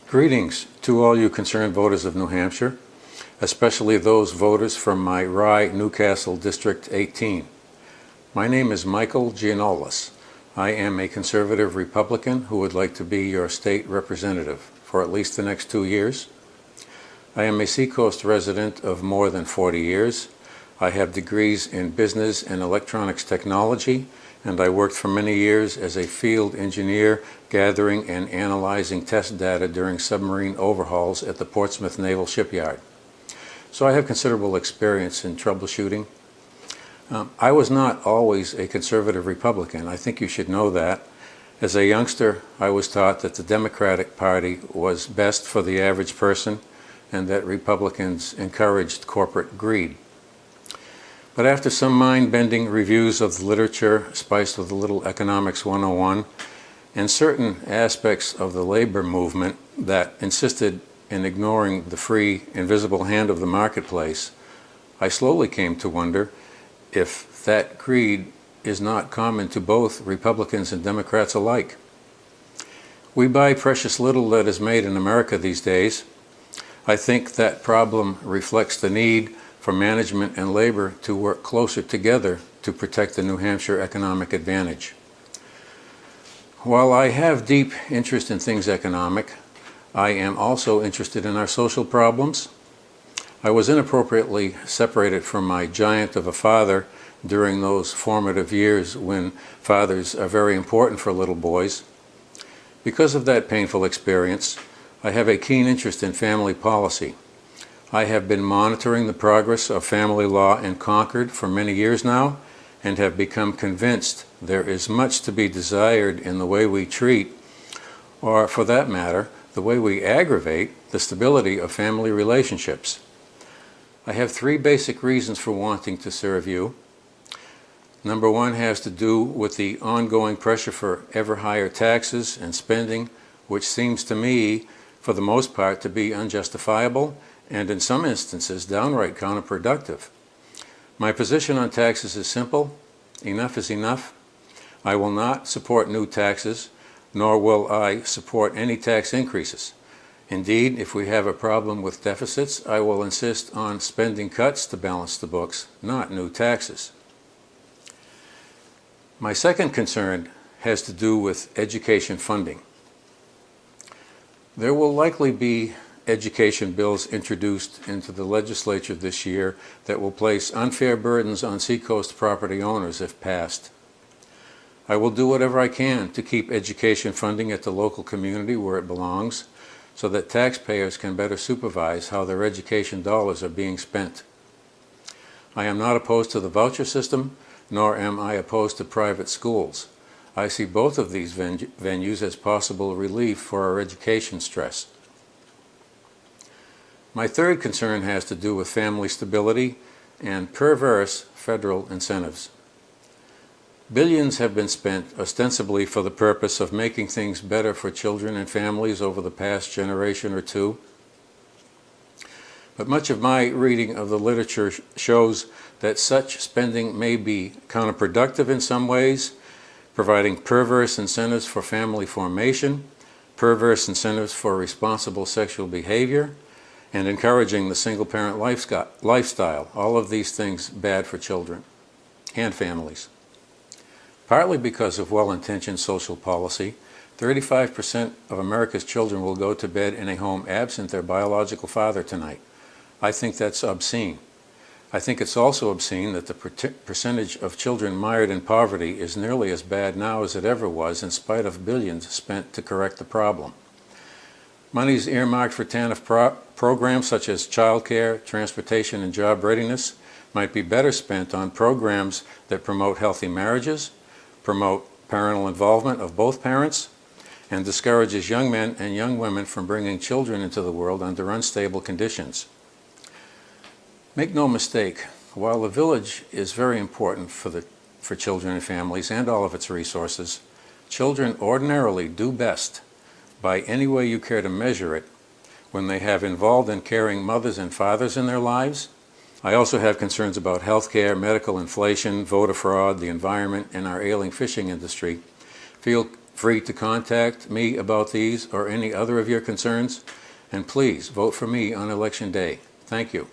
Greetings to all you concerned voters of New Hampshire, especially those voters from my Rye, Newcastle District 18. My name is Michael Geanoulis. I am a conservative Republican who would like to be your state representative for at least the next 2 years. I am a Seacoast resident of more than 40 years. I have degrees in business and electronics technology, and I worked for many years as a field engineer gathering and analyzing test data during submarine overhauls at the Portsmouth Naval Shipyard. So I have considerable experience in troubleshooting. I was not always a conservative Republican. I think you should know that. As a youngster, I was taught that the Democratic Party was best for the average person and that Republicans encouraged corporate greed. But after some mind-bending reviews of the literature spiced with a little Economics 101 and certain aspects of the labor movement that insisted in ignoring the free, invisible hand of the marketplace, I slowly came to wonder if that greed is not common to both Republicans and Democrats alike. We buy precious little that is made in America these days. I think that problem reflects the need for management and labor to work closer together to protect the New Hampshire economic advantage. While I have deep interest in things economic, I am also interested in our social problems. I was inappropriately separated from my giant of a father during those formative years when fathers are very important for little boys. Because of that painful experience, I have a keen interest in family policy. I have been monitoring the progress of family law in Concord for many years now and have become convinced there is much to be desired in the way we treat, or for that matter, the way we aggravate the stability of family relationships. I have 3 basic reasons for wanting to serve you. Number 1 has to do with the ongoing pressure for ever higher taxes and spending, which seems to me, for the most part, to be unjustifiable and in some instances downright counterproductive. My position on taxes is simple. Enough is enough. I will not support new taxes, nor will I support any tax increases. Indeed, if we have a problem with deficits, I will insist on spending cuts to balance the books, not new taxes. My second concern has to do with education funding. There will likely be education bills introduced into the legislature this year that will place unfair burdens on Seacoast property owners if passed. I will do whatever I can to keep education funding at the local community where it belongs so that taxpayers can better supervise how their education dollars are being spent. I am not opposed to the voucher system, nor am I opposed to private schools. I see both of these venues as possible relief for our education stress. My third concern has to do with family stability and perverse federal incentives. Billions have been spent ostensibly for the purpose of making things better for children and families over the past generation or two. But much of my reading of the literature shows that such spending may be counterproductive in some ways, providing perverse incentives for family formation, perverse incentives for responsible sexual behavior, and encouraging the single-parent lifestyle. All of these things bad for children and families. Partly because of well-intentioned social policy, 35% of America's children will go to bed in a home absent their biological father tonight. I think that's obscene. I think it's also obscene that the percentage of children mired in poverty is nearly as bad now as it ever was, in spite of billions spent to correct the problem. Monies earmarked for TANF programs such as child care, transportation, and job readiness might be better spent on programs that promote healthy marriages, promote parental involvement of both parents, and discourages young men and young women from bringing children into the world under unstable conditions. Make no mistake, while the village is very important for children and families and all of its resources, children ordinarily do best, by any way you care to measure it, when they have involved and caring mothers and fathers in their lives. I also have concerns about health care, medical inflation, voter fraud, the environment, and our ailing fishing industry. free to contact me about these or any other of your concerns, and please vote for me on Election Day. Thank you.